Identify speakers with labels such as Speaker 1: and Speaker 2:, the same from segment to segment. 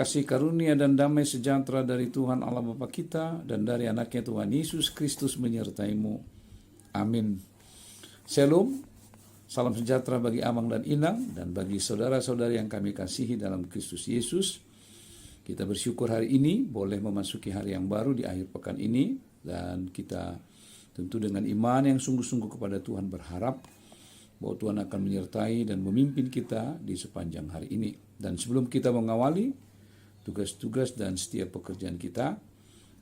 Speaker 1: Kasih karunia dan damai sejahtera dari Tuhan Allah Bapa kita dan dari anaknya Tuhan Yesus Kristus menyertaimu. Amin. Shalom, salam sejahtera bagi Amang dan Inang dan bagi saudara-saudari yang kami kasihi dalam Kristus Yesus. Kita bersyukur hari ini boleh memasuki hari yang baru di akhir pekan ini, dan kita tentu dengan iman yang sungguh-sungguh kepada Tuhan berharap bahwa Tuhan akan menyertai dan memimpin kita di sepanjang hari ini. Dan sebelum kita mengawali tugas-tugas dan setiap pekerjaan kita,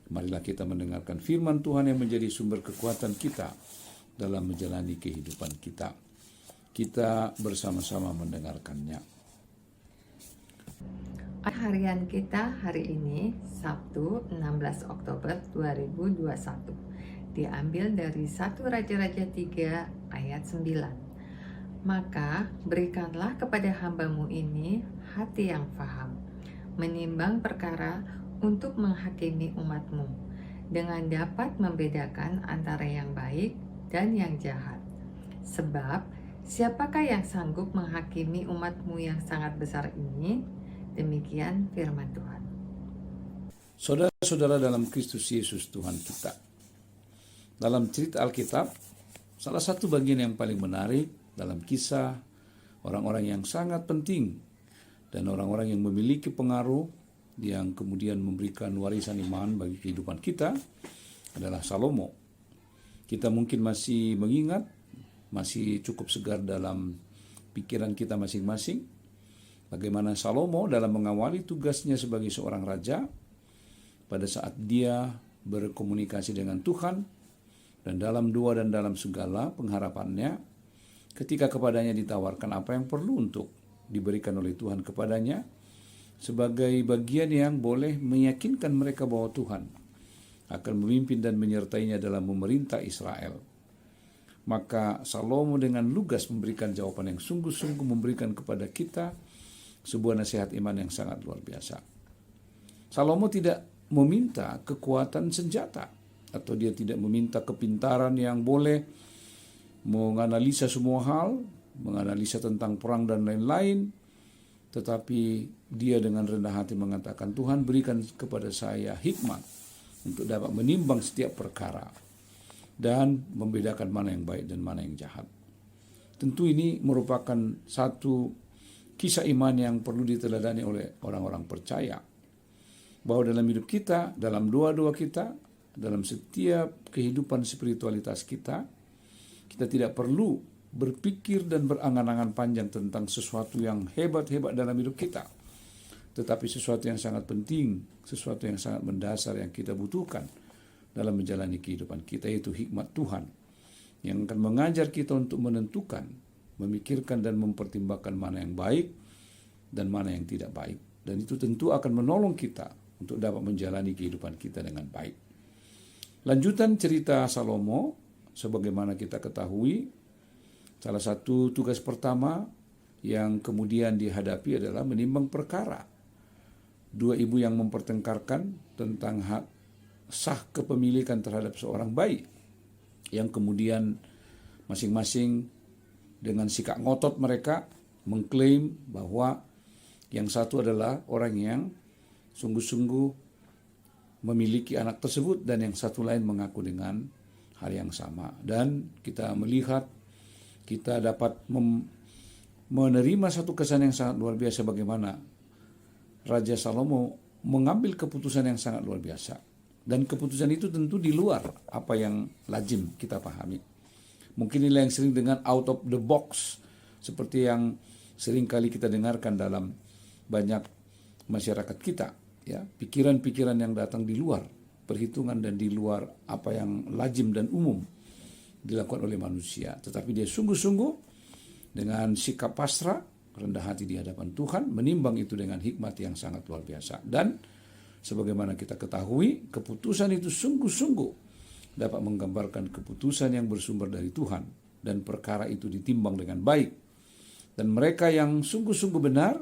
Speaker 1: marilah kita mendengarkan firman Tuhan yang menjadi sumber kekuatan kita dalam menjalani kehidupan kita. Kita bersama-sama mendengarkannya.
Speaker 2: Harian kita hari ini, Sabtu 16 Oktober 2021, diambil dari 1 Raja-Raja 3 ayat 9. Maka berikanlah kepada hambamu ini hati yang faham, menimbang perkara untuk menghakimi umatmu, dengan dapat membedakan antara yang baik dan yang jahat. Sebab siapakah yang sanggup menghakimi umatmu yang sangat besar ini? Demikian firman Tuhan.
Speaker 1: Saudara-saudara dalam Kristus Yesus Tuhan kita, dalam cerita Alkitab, salah satu bagian yang paling menarik dalam kisah orang-orang yang sangat penting dan orang-orang yang memiliki pengaruh yang kemudian memberikan warisan iman bagi kehidupan kita adalah Salomo. Kita mungkin masih mengingat, masih cukup segar dalam pikiran kita masing-masing, bagaimana Salomo dalam mengawali tugasnya sebagai seorang raja pada saat dia berkomunikasi dengan Tuhan dan dalam doa dan dalam segala pengharapannya, ketika kepadanya ditawarkan apa yang perlu untuk diberikan oleh Tuhan kepadanya sebagai bagian yang boleh meyakinkan mereka bahwa Tuhan akan memimpin dan menyertainya dalam memerintah Israel. Maka Salomo dengan lugas memberikan jawaban yang sungguh-sungguh memberikan kepada kita sebuah nasihat iman yang sangat luar biasa. Salomo tidak meminta kekuatan senjata, atau dia tidak meminta kepintaran yang boleh menganalisa semua hal, menganalisa tentang perang dan lain-lain, tetapi dia dengan rendah hati mengatakan, Tuhan berikan kepada saya hikmat untuk dapat menimbang setiap perkara dan membedakan mana yang baik dan mana yang jahat. Tentu ini merupakan satu kisah iman yang perlu diteladani oleh orang-orang percaya, bahwa dalam hidup kita, dalam doa-doa kita, dalam setiap kehidupan spiritualitas kita, kita tidak perlu berpikir dan berangan-angan panjang tentang sesuatu yang hebat-hebat dalam hidup kita, tetapi sesuatu yang sangat penting, sesuatu yang sangat mendasar yang kita butuhkan dalam menjalani kehidupan kita, yaitu hikmat Tuhan yang akan mengajar kita untuk menentukan, memikirkan dan mempertimbangkan mana yang baik dan mana yang tidak baik, dan itu tentu akan menolong kita untuk dapat menjalani kehidupan kita dengan baik. Lanjutan cerita Salomo, sebagaimana kita ketahui, salah satu tugas pertama yang kemudian dihadapi adalah menimbang perkara. Dua ibu yang mempertengkarkan tentang hak sah kepemilikan terhadap seorang bayi, yang kemudian masing-masing dengan sikap ngotot mereka mengklaim bahwa yang satu adalah orang yang sungguh-sungguh memiliki anak tersebut dan yang satu lain mengaku dengan hal yang sama. Dan kita melihat, kita dapat menerima satu kesan yang sangat luar biasa bagaimana Raja Salomo mengambil keputusan yang sangat luar biasa. Dan keputusan itu tentu di luar apa yang lazim kita pahami. Mungkin inilah yang sering dengan out of the box, seperti yang sering kali kita dengarkan dalam banyak masyarakat kita, ya, pikiran-pikiran yang datang di luar perhitungan dan di luar apa yang lazim dan umum dilakukan oleh manusia. Tetapi dia sungguh-sungguh dengan sikap pasrah, rendah hati di hadapan Tuhan, menimbang itu dengan hikmat yang sangat luar biasa. Dan sebagaimana kita ketahui, keputusan itu sungguh-sungguh dapat menggambarkan keputusan yang bersumber dari Tuhan, dan perkara itu ditimbang dengan baik. Dan mereka yang sungguh-sungguh benar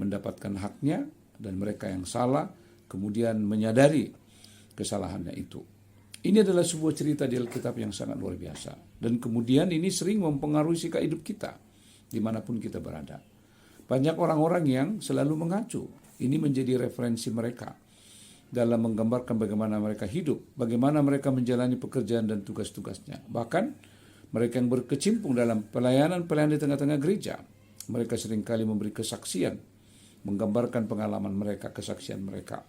Speaker 1: mendapatkan haknya, dan mereka yang salah kemudian menyadari kesalahannya itu. Ini adalah sebuah cerita di Alkitab yang sangat luar biasa. Dan kemudian ini sering mempengaruhi sikap hidup kita dimanapun kita berada. Banyak orang-orang yang selalu mengacu. Ini menjadi referensi mereka dalam menggambarkan bagaimana mereka hidup, bagaimana mereka menjalani pekerjaan dan tugas-tugasnya. Bahkan mereka yang berkecimpung dalam pelayanan-pelayanan di tengah-tengah gereja, mereka seringkali memberi kesaksian, menggambarkan pengalaman mereka, kesaksian mereka.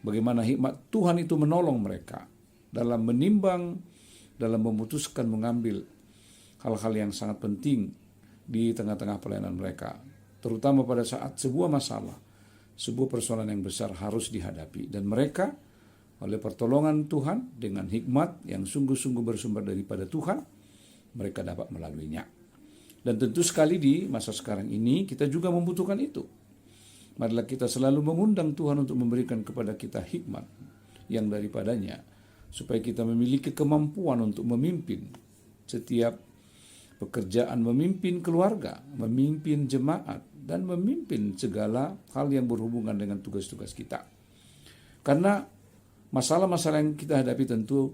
Speaker 1: Bagaimana hikmat Tuhan itu menolong mereka dalam menimbang, dalam memutuskan mengambil hal-hal yang sangat penting di tengah-tengah pelayanan mereka. Terutama pada saat sebuah masalah, sebuah persoalan yang besar harus dihadapi. Dan mereka oleh pertolongan Tuhan dengan hikmat yang sungguh-sungguh bersumber daripada Tuhan, mereka dapat melaluinya. Dan tentu sekali di masa sekarang ini kita juga membutuhkan itu. Marilah kita selalu mengundang Tuhan untuk memberikan kepada kita hikmat yang daripadanya, supaya kita memiliki kemampuan untuk memimpin setiap pekerjaan, memimpin keluarga, memimpin jemaat, dan memimpin segala hal yang berhubungan dengan tugas-tugas kita. Karena masalah-masalah yang kita hadapi tentu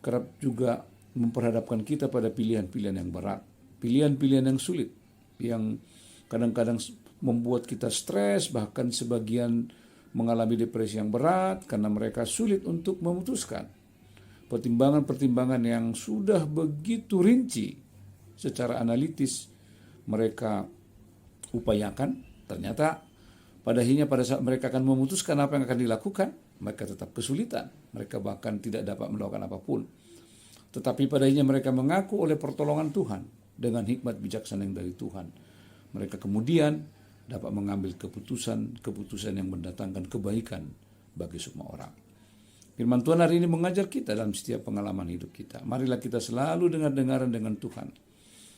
Speaker 1: kerap juga memperhadapkan kita pada pilihan-pilihan yang berat, pilihan-pilihan yang sulit, yang kadang-kadang membuat kita stres, bahkan sebagian mengalami depresi yang berat karena mereka sulit untuk memutuskan. Pertimbangan-pertimbangan yang sudah begitu rinci secara analitis mereka upayakan, ternyata pada saat mereka akan memutuskan apa yang akan dilakukan, mereka tetap kesulitan. Mereka bahkan tidak dapat melakukan apapun. Tetapi pada mereka mengaku oleh pertolongan Tuhan dengan hikmat bijaksana yang dari Tuhan. Mereka kemudian dapat mengambil keputusan yang mendatangkan kebaikan bagi semua orang. Firman Tuhan hari ini mengajar kita dalam setiap pengalaman hidup kita. Marilah kita selalu dengar-dengaran dengan Tuhan.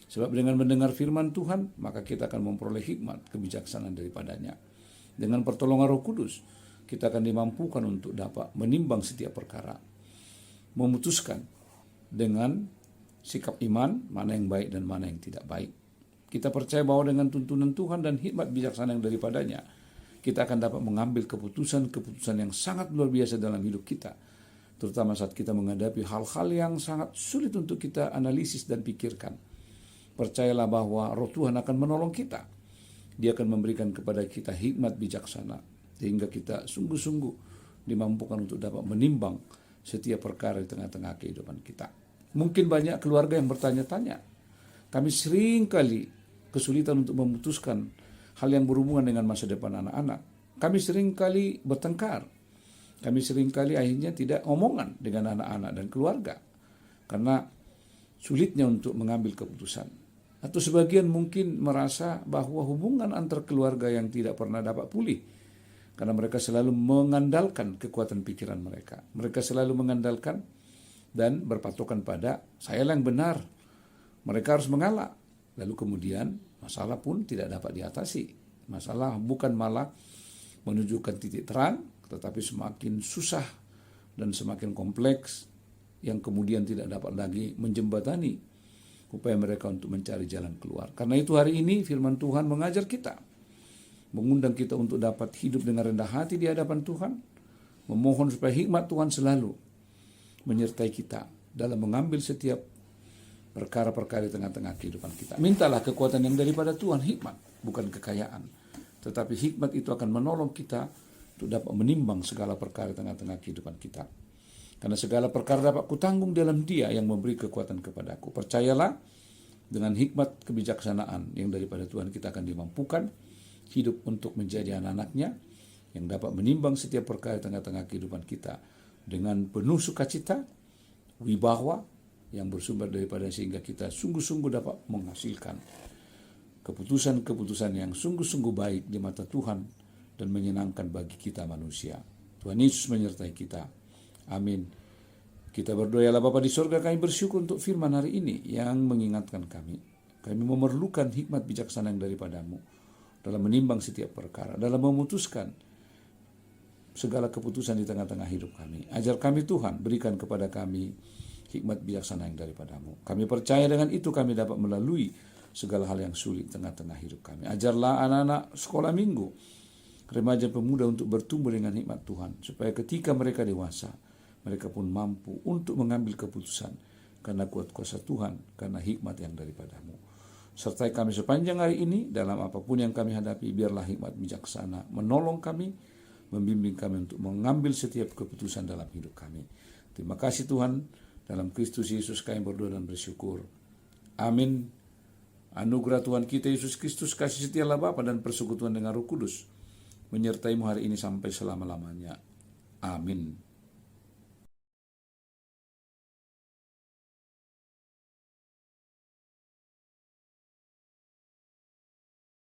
Speaker 1: Sebab dengan mendengar firman Tuhan, maka kita akan memperoleh hikmat, kebijaksanaan daripadanya. Dengan pertolongan Roh Kudus, kita akan dimampukan untuk dapat menimbang setiap perkara. Memutuskan dengan sikap iman, mana yang baik dan mana yang tidak baik. Kita percaya bahwa dengan tuntunan Tuhan dan hikmat bijaksana yang daripadanya, kita akan dapat mengambil keputusan-keputusan yang sangat luar biasa dalam hidup kita. Terutama saat kita menghadapi hal-hal yang sangat sulit untuk kita analisis dan pikirkan. Percayalah bahwa Roh Tuhan akan menolong kita. Dia akan memberikan kepada kita hikmat bijaksana, sehingga kita sungguh-sungguh dimampukan untuk dapat menimbang setiap perkara di tengah-tengah kehidupan kita. Mungkin banyak keluarga yang bertanya-tanya, kami sering kali kesulitan untuk memutuskan hal yang berhubungan dengan masa depan anak-anak. Kami sering kali bertengkar. Kami sering kali akhirnya tidak omongan dengan anak-anak dan keluarga karena sulitnya untuk mengambil keputusan. Atau sebagian mungkin merasa bahwa hubungan antar keluarga yang tidak pernah dapat pulih karena mereka selalu mengandalkan kekuatan pikiran mereka. Mereka selalu mengandalkan dan berpatokan pada saya yang benar. Mereka harus mengalah. Lalu kemudian masalah pun tidak dapat diatasi. Masalah bukan malah menunjukkan titik terang, tetapi semakin susah dan semakin kompleks yang kemudian tidak dapat lagi menjembatani upaya mereka untuk mencari jalan keluar. Karena itu hari ini firman Tuhan mengajar kita, mengundang kita untuk dapat hidup dengan rendah hati di hadapan Tuhan, memohon supaya hikmat Tuhan selalu menyertai kita dalam mengambil setiap perkara-perkara di tengah-tengah kehidupan kita. Mintalah kekuatan yang daripada Tuhan, hikmat, bukan kekayaan. Tetapi hikmat itu akan menolong kita untuk dapat menimbang segala perkara di tengah-tengah kehidupan kita. Karena segala perkara dapat kutanggung dalam Dia yang memberi kekuatan kepadaku. Percayalah, dengan hikmat kebijaksanaan yang daripada Tuhan kita akan dimampukan hidup untuk menjadi anak-anaknya yang dapat menimbang setiap perkara di tengah-tengah kehidupan kita, dengan penuh sukacita, wibawa yang bersumber daripada sehingga kita sungguh-sungguh dapat menghasilkan keputusan-keputusan yang sungguh-sungguh baik di mata Tuhan dan menyenangkan bagi kita manusia. Tuhan Yesus menyertai kita. Amin. Kita berdoalah Bapa di sorga, kami bersyukur untuk firman hari ini yang mengingatkan kami. Kami memerlukan hikmat bijaksana yang daripadamu dalam menimbang setiap perkara, dalam memutuskan segala keputusan di tengah-tengah hidup kami. Ajar kami Tuhan, berikan kepada kami hikmat bijaksana yang daripadamu. Kami percaya dengan itu kami dapat melalui segala hal yang sulit tengah-tengah hidup kami. Ajarlah anak-anak sekolah minggu, remaja pemuda untuk bertumbuh dengan hikmat Tuhan, supaya ketika mereka dewasa, mereka pun mampu untuk mengambil keputusan karena kuat kuasa Tuhan, karena hikmat yang daripadamu. Sertai kami sepanjang hari ini dalam apapun yang kami hadapi, biarlah hikmat bijaksana menolong kami, membimbing kami untuk mengambil setiap keputusan dalam hidup kami. Terima kasih Tuhan, dalam Kristus Yesus kami berdoa dan bersyukur. Amin. Anugerah Tuhan kita Yesus Kristus, kasih setia Allah Bapa dan persekutuan dengan Roh Kudus menyertaimu hari ini sampai selama-lamanya. Amin.